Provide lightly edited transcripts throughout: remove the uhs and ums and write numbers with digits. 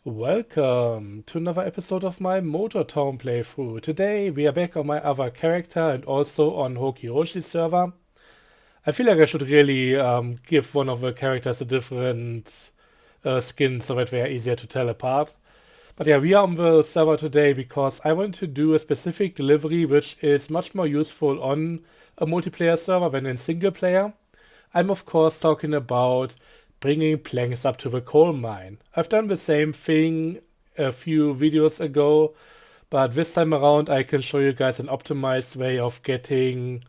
Welcome to another episode of my Motor Town playthrough. Today we are back on my other character and also on Hokiroshi's server. I feel like I should really give one of the characters a different skin so that they are easier to tell apart. But yeah, we are on the server today because I want to do a specific delivery which is much more useful on a multiplayer server than in single player. I'm of course talking about bringing planks up to the coal mine. I've done the same thing a few videos ago, but this time around I can show you guys an optimized way of getting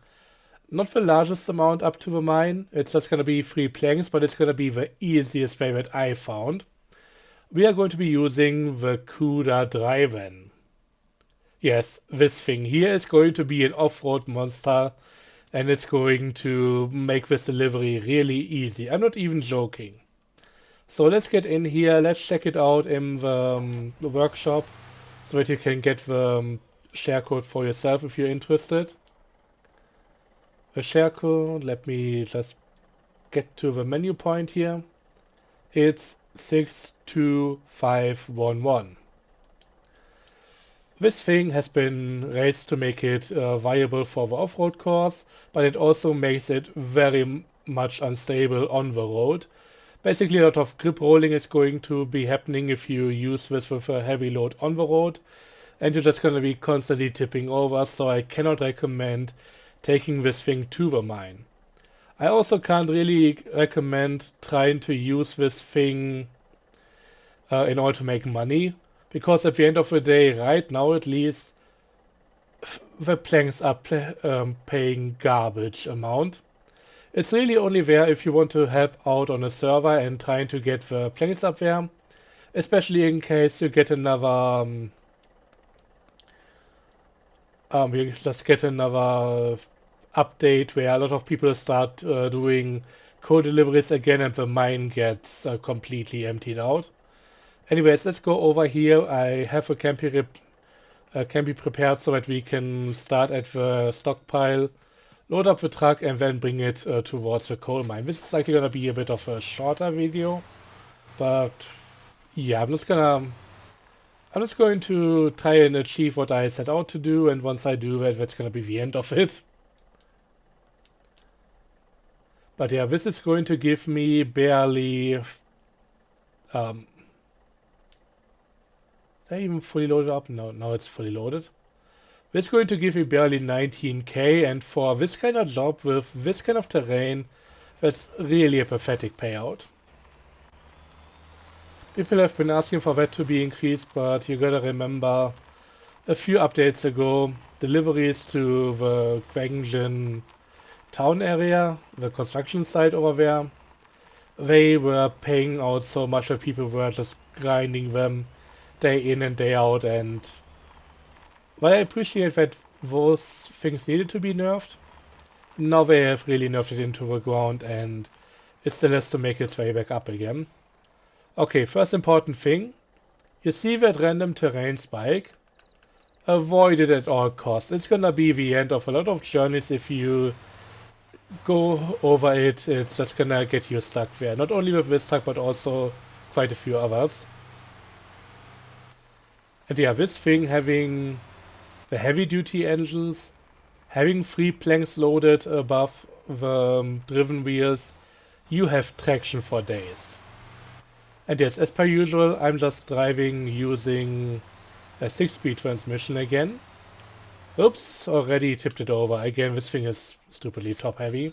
not the largest amount up to the mine. It's just gonna be 3 planks, but it's gonna be the easiest way that I found. We are going to be using the Kuda Dryvan. Yes, this thing here is going to be an off-road monster and it's going to make this delivery really easy. I'm not even joking. So let's get in here, let's check it out in the workshop so that you can get the share code for yourself if you're interested. The share code, let me just get to the menu point here. It's 62511. This thing has been raised to make it viable for the off-road course, but it also makes it very much unstable on the road. Basically, a lot of grip rolling is going to be happening if you use this with a heavy load on the road, and you're just going to be constantly tipping over, so I cannot recommend taking this thing to the mine. I also can't really recommend trying to use this thing in order to make money. Because at the end of the day, right now at least, the planks are paying garbage amount. It's really only there if you want to help out on a server and trying to get the planks up there. Especially in case you get another... you just get another update where a lot of people start doing coal deliveries again and the mine gets completely emptied out. Anyways, let's go over here. I have a can be prepared so that we can start at the stockpile, load up the truck and then bring it towards the coal mine. This is likely gonna be a bit of a shorter video, but yeah, I'm just going to try and achieve what I set out to do, and once I do that, that's gonna be the end of it. But yeah, this is going to give me barely Did I even fully loaded up? No, now it's fully loaded. This is going to give me barely 19k, and for this kind of job with this kind of terrain, that's really a pathetic payout. People have been asking for that to be increased, but you gotta remember, a few updates ago, deliveries to the Gwangjin town area, the construction site over there, they were paying out so much that people were just grinding them day in and day out, and while I appreciate that those things needed to be nerfed, now they have really nerfed it into the ground and it still has to make its way back up again. Okay, first important thing, you see that random terrain spike? Avoid it at all costs. It's gonna be the end of a lot of journeys if you go over it. It's just gonna get you stuck there. Not only with this truck but also quite a few others. And yeah, this thing having the heavy duty engines, having 3 planks loaded above the driven wheels, you have traction for days. And yes, as per usual, I'm just driving using a 6-speed transmission again. Oops, already tipped it over. Again, this thing is stupidly top heavy.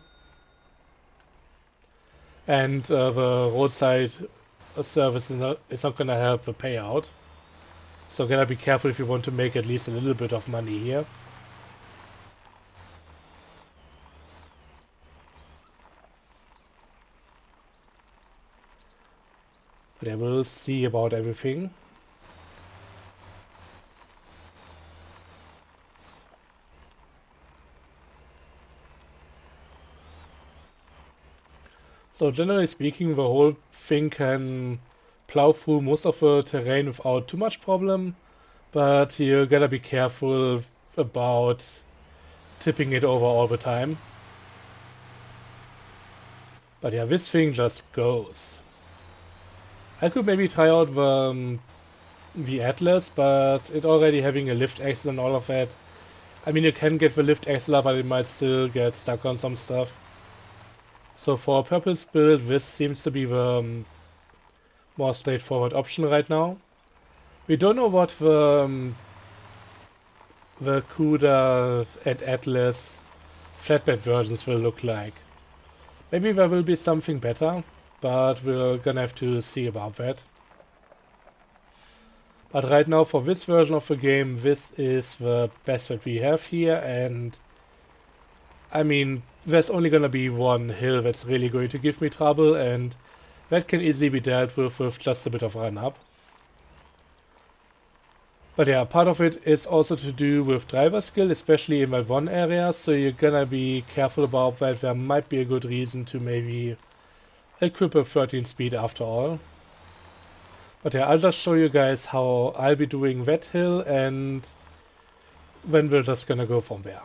And the roadside service is not gonna help the payout. So gotta be careful if you want to make at least a little bit of money here. But I will see about everything. So generally speaking, the whole thing can plow through most of the terrain without too much problem, but you gotta be careful about tipping it over all the time. But yeah, this thing just goes. I could maybe try out the the Atlas, but it already having a lift axle and all of that. I mean, you can get the lift axle up, but it might still get stuck on some stuff. So for a purpose build, this seems to be the more straightforward option right now. We don't know what the Kuda and Atlas flatbed versions will look like. Maybe there will be something better, but we're gonna have to see about that. But right now, for this version of the game, this is the best that we have here, and I mean, there's only gonna be one hill that's really going to give me trouble, and that can easily be dealt with just a bit of run up. But yeah, part of it is also to do with driver skill, especially in that one area, so you're gonna be careful about that. There might be a good reason to maybe equip a 13 speed after all. But yeah, I'll just show you guys how I'll be doing that hill, and then we're just gonna go from there.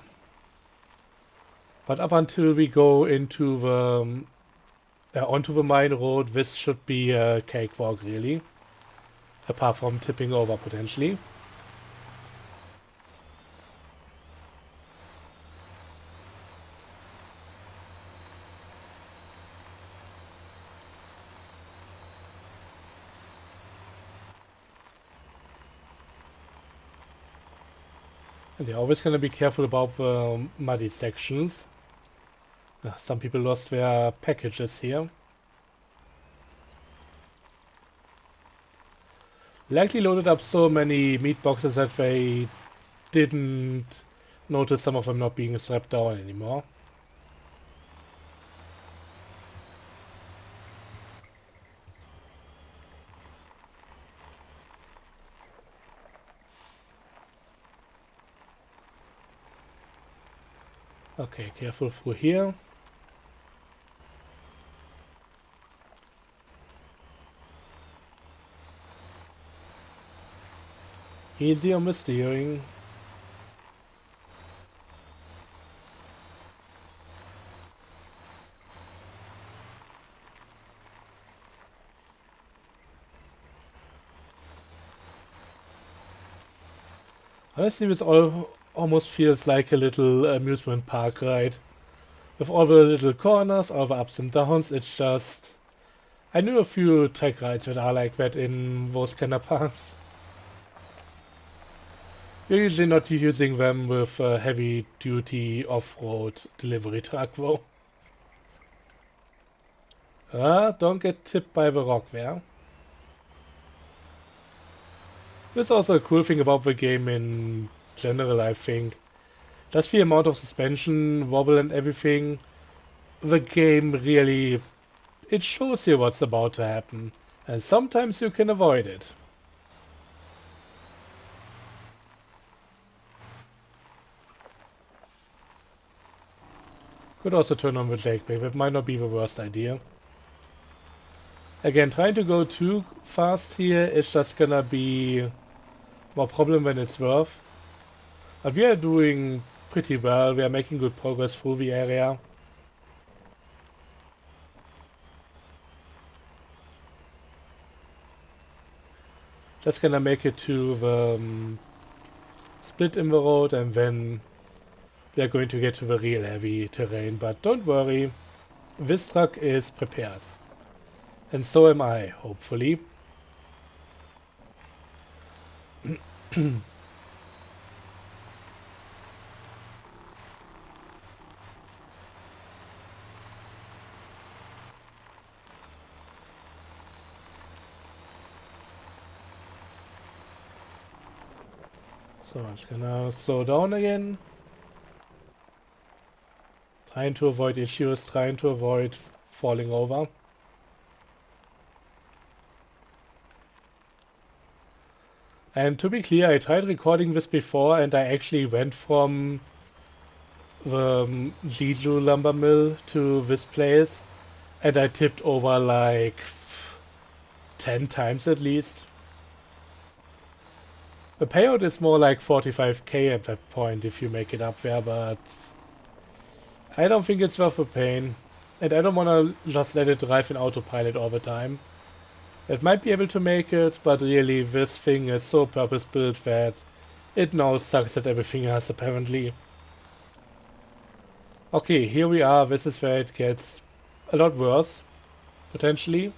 But up until we go into the onto the mine road, this should be a cakewalk really, apart from tipping over potentially. And you're always going to be careful about the muddy sections. Some people lost their packages here. Likely loaded up so many meat boxes that they didn't notice some of them not being strapped down anymore. Okay, careful through here. Easy on the steering. Honestly, this almost feels like a little amusement park ride. With all the little corners, all the ups and downs, it's just... I knew a few track rides that are like that in those kind of parks. You're usually not using them with a heavy-duty off-road delivery truck, though. Don't get tipped by the rock there. That's also a cool thing about the game in general, I think. Just the amount of suspension, wobble and everything. The game really... it shows you what's about to happen. And sometimes you can avoid it. Could also turn on the Jake brake, that might not be the worst idea. Again, trying to go too fast here is just gonna be more problem than it's worth. But we are doing pretty well, we are making good progress through the area. Just gonna make it to the split in the road, and then we are going to get to the real heavy terrain. But don't worry, this truck is prepared. And so am I, hopefully. So I'm just gonna slow down again. Trying to avoid issues, trying to avoid falling over. And to be clear, I tried recording this before and I actually went from the Jeju lumber mill to this place and I tipped over like 10 times at least. The payout is more like 45k at that point if you make it up there, but I don't think it's worth the pain. And I don't want to just let it drive in autopilot all the time. It might be able to make it, but really this thing is so purpose-built that it now sucks at everything else apparently. Okay, here we are. This is where it gets a lot worse, potentially.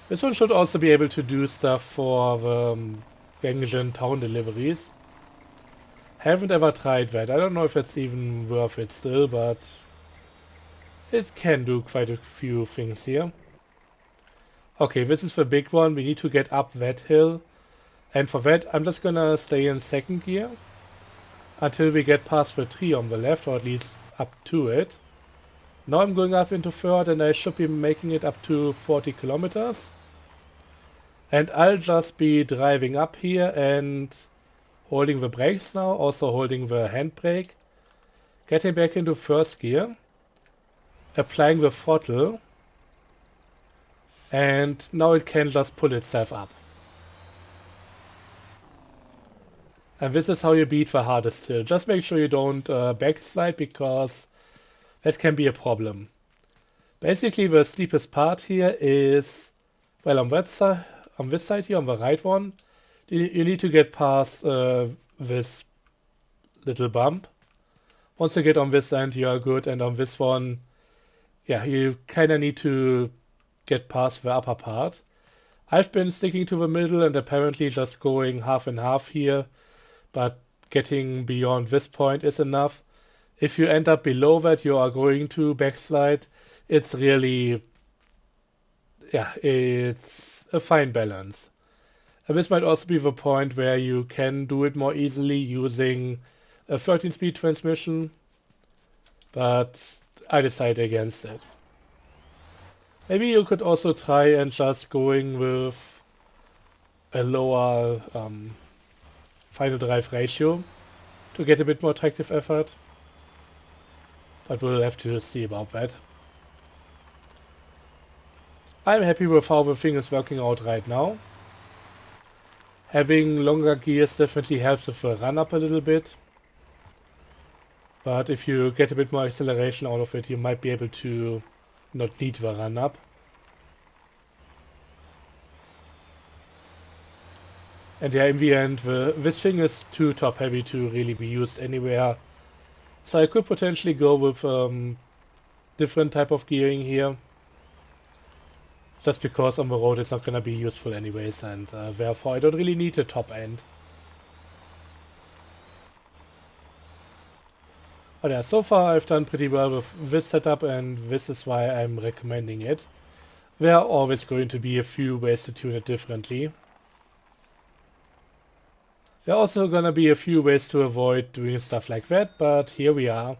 This one should also be able to do stuff for the Gangsian town deliveries. Haven't ever tried that. I don't know if it's even worth it still, but it can do quite a few things here. Okay, this is the big one. We need to get up that hill. And for that, I'm just gonna stay in second gear until we get past the tree on the left, or at least up to it. Now I'm going up into third, and I should be making it up to 40 kilometers. And I'll just be driving up here and holding the brakes now, also holding the handbrake. Getting back into first gear. Applying the throttle. And now it can just pull itself up. And this is how you beat the hardest hill. Just make sure you don't backslide, because that can be a problem. Basically, the steepest part here is, well, on this side here, on the right one, you need to get past this little bump. Once you get on this end, you are good, and on this one, yeah, you kind of need to get past the upper part. I've been sticking to the middle and apparently just going half and half here, but getting beyond this point is enough. If you end up below that, you are going to backslide. It's really, yeah, it's a fine balance. And this might also be the point where you can do it more easily using a 13-speed transmission, but I decided against it. Maybe you could also try and just going with a lower final drive ratio to get a bit more tractive effort. But we'll have to see about that. I'm happy with how the thing is working out right now. Having longer gears definitely helps with the run up a little bit. But if you get a bit more acceleration out of it, you might be able to not need the run up. And yeah, in the end, this thing is too top heavy to really be used anywhere. So I could potentially go with different type of gearing here. Just because on the road it's not going to be useful anyways, and therefore I don't really need a top end. But yeah, so far I've done pretty well with this setup, and this is why I'm recommending it. There are always going to be a few ways to tune it differently. There are also going to be a few ways to avoid doing stuff like that, but here we are.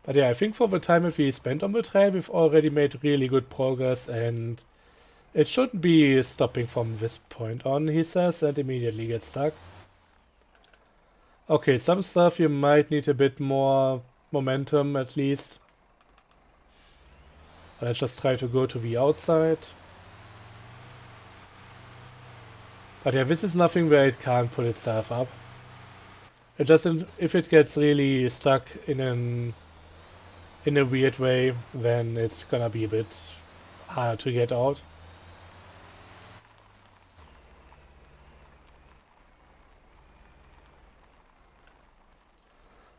But yeah, I think for the time that we spent on the trail, we've already made really good progress, and it shouldn't be stopping from this point on, he says, and immediately gets stuck. Okay, some stuff you might need a bit more momentum at least. Let's just try to go to the outside. But yeah, this is nothing where it can't pull itself up. It doesn't. If it gets really stuck in a weird way, then it's gonna be a bit harder to get out.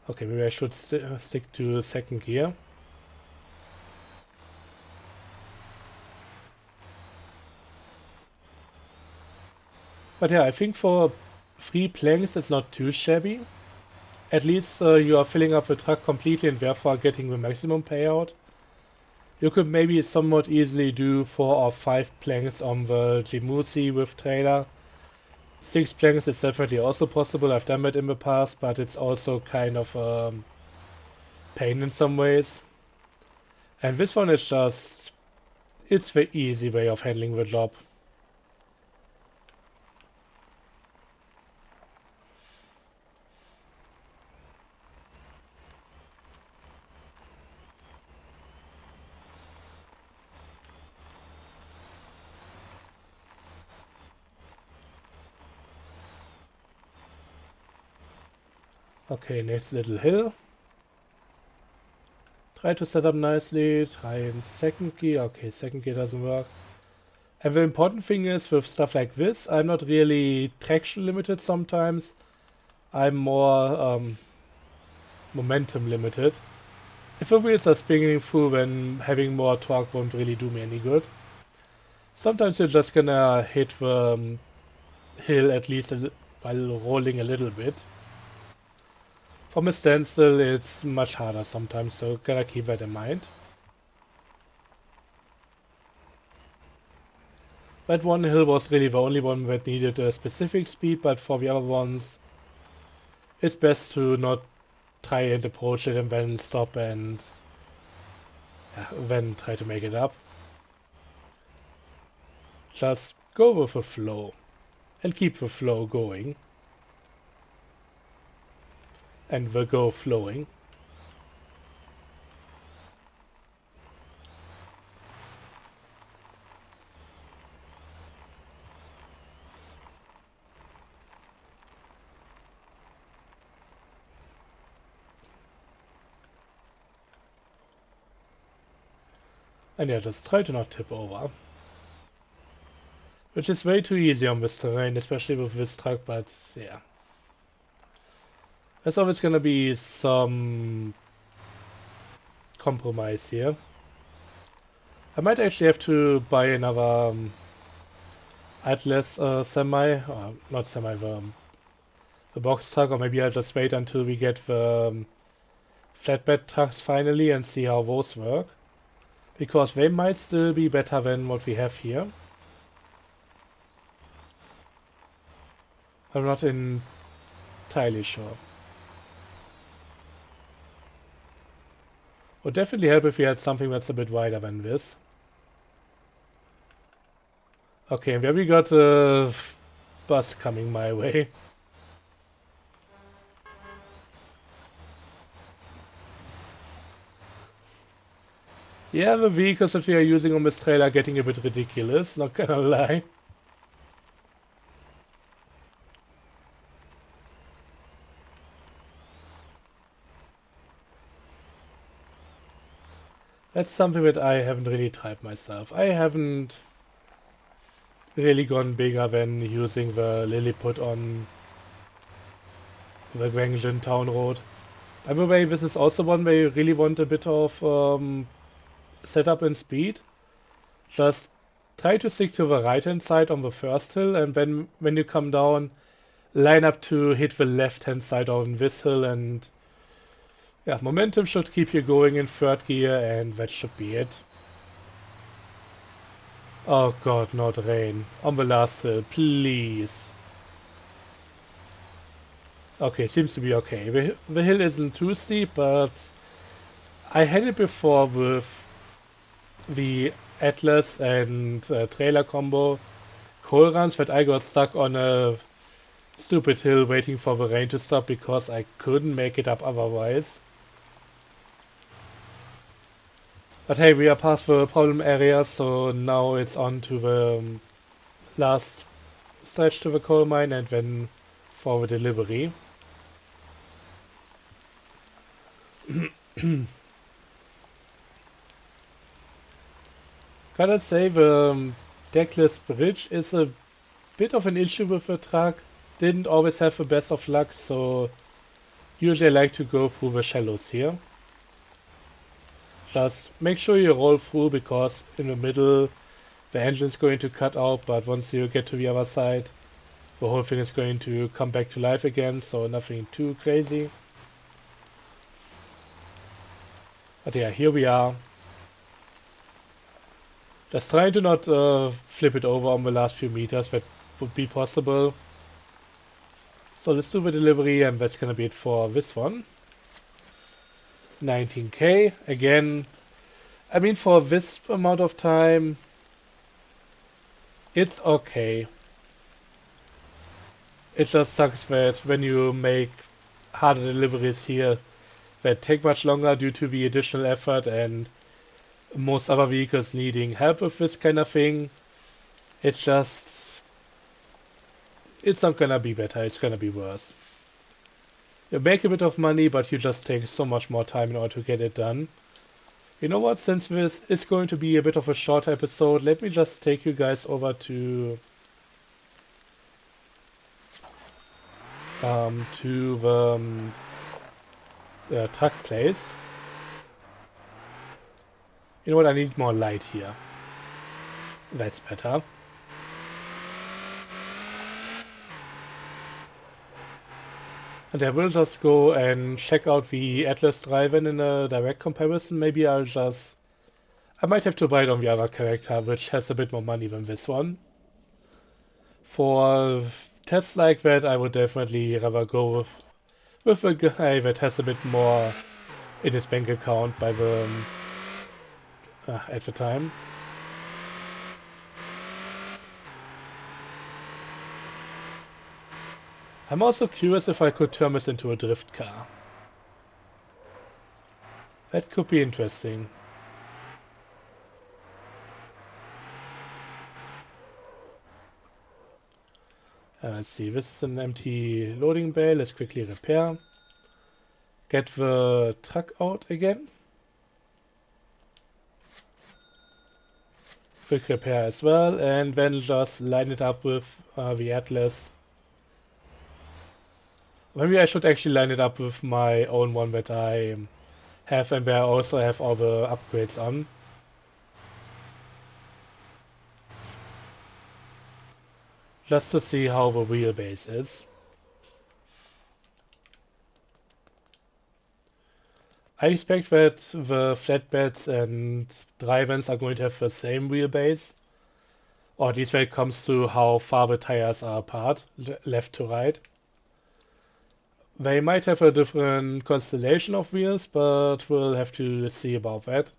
Okay, maybe I should stick to second gear. But yeah, I think for 3 planks it's not too shabby. At least you are filling up the truck completely and therefore getting the maximum payout. You could maybe somewhat easily do 4 or 5 planks on the Jimusi with trailer. 6 planks is definitely also possible. I've done that in the past, but it's also kind of a pain in some ways. And this one is just, it's the easy way of handling the job. Okay, next little hill. Try to set up nicely, try in second gear. Okay, second gear doesn't work. And the important thing is with stuff like this, I'm not really traction limited sometimes. I'm more momentum limited. If the wheels are spinning through, then having more torque won't really do me any good. Sometimes you're just gonna hit the hill at least while rolling a little bit. From a standstill, it's much harder sometimes, so gotta keep that in mind. That one hill was really the only one that needed a specific speed, but for the other ones, it's best to not try and approach it and then stop and then try to make it up. Just go with the flow and keep the flow going and the go flowing. And yeah, just try to not tip over. Which is way too easy on this terrain, especially with this truck, but yeah. There's always gonna be some compromise here. I might actually have to buy another Atlas semi, or not semi, the box truck, or maybe I'll just wait until we get the flatbed trucks finally and see how those work. Because they might still be better than what we have here. I'm not entirely sure. Would definitely help if we had something that's a bit wider than this. Okay, and there we got a bus coming my way. Yeah, the vehicles that we are using on this trail are getting a bit ridiculous, not gonna lie. That's something that I haven't really tried myself. I haven't really gone bigger than using the Lilliput on the Guangzhou town road. By the way, this is also one where you really want a bit of setup and speed. Just try to stick to the right hand side on the first hill, and then when you come down, line up to hit the left hand side on this hill, and yeah, momentum should keep you going in third gear, and that should be it. Oh god, not rain. On the last hill, please. Okay, seems to be okay. The hill isn't too steep, but I had it before with the Atlas and trailer combo coal runs that I got stuck on a stupid hill waiting for the rain to stop because I couldn't make it up otherwise. But hey, we are past the problem area, so now it's on to the last stretch to the coal mine and then for the delivery. Gotta say, the deckless bridge is a bit of an issue with the truck. Didn't always have the best of luck, so usually I like to go through the shallows here. Just make sure you roll through, because in the middle the engine's going to cut out, but once you get to the other side, the whole thing is going to come back to life again, so nothing too crazy. But yeah, here we are. Just trying to not flip it over on the last few meters, that would be possible. So let's do the delivery, and that's gonna be it for this one. 19k, again, I mean, for this amount of time, it's okay. It just sucks that when you make harder deliveries here that take much longer due to the additional effort and most other vehicles needing help with this kind of thing, it's not gonna be better, it's gonna be worse. You make a bit of money, but you just take so much more time in order to get it done. You know what? Since this is going to be a bit of a short episode, let me just take you guys over to the truck place. You know what? I need more light here. That's better. And I will just go and check out the Atlas Dryvan in a direct comparison. Maybe I might have to buy it on the other character, which has a bit more money than this one. For tests like that, I would definitely rather go with a guy that has a bit more in his bank account by the at the time. I'm also curious if I could turn this into a drift car. That could be interesting. Let's see, this is an empty loading bay. Let's quickly repair. Get the truck out again. Quick repair as well, and then just line it up with the Atlas. Maybe I should actually line it up with my own one that I have and where I also have all the upgrades on. Just to see how the wheelbase is. I expect that the flatbeds and Dryvans are going to have the same wheelbase. Or at least when it comes to how far the tires are apart, left to right. They might have a different constellation of wheels, but we'll have to see about that.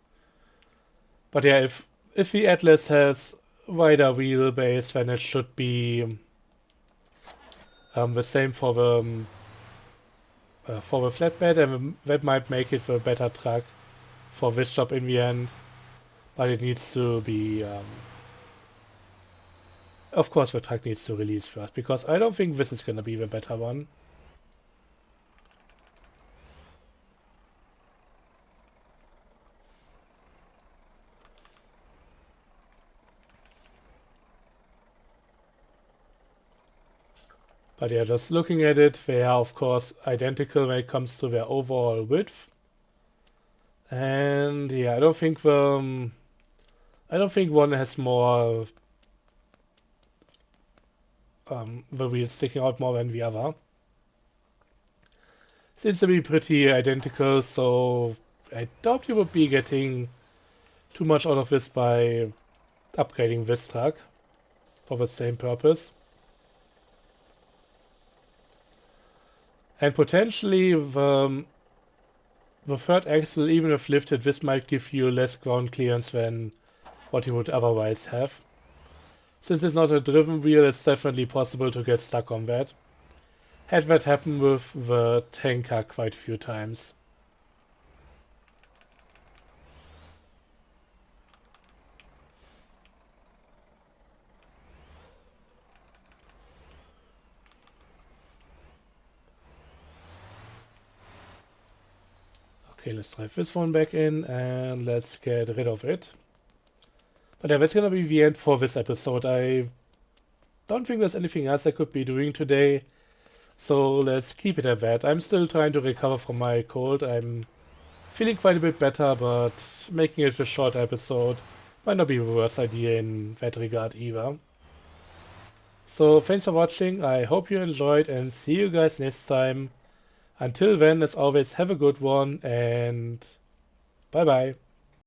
But yeah, if the Atlas has wider wheelbase, then it should be the same for the flatbed, and that might make it the better truck for this job in the end. But it needs to be, of course, the truck needs to release first, because I don't think this is gonna be the better one. But yeah, just looking at it, they are of course identical when it comes to their overall width. And yeah, I don't think one has more the wheels sticking out more than the other. Seems to be pretty identical, so I doubt you would be getting too much out of this by upgrading this truck for the same purpose. And potentially the third axle, even if lifted, this might give you less ground clearance than what you would otherwise have. Since it's not a driven wheel, it's definitely possible to get stuck on that. Had that happen with the tanker quite a few times. Okay, let's drive this one back in and let's get rid of it. But yeah, that's gonna be the end for this episode. I don't think there's anything else I could be doing today, so let's keep it at that. I'm still trying to recover from my cold. I'm feeling quite a bit better, but making it a short episode might not be the worst idea in that regard either. So thanks for watching, I hope you enjoyed, and see you guys next time. Until then, as always, have a good one, and bye bye.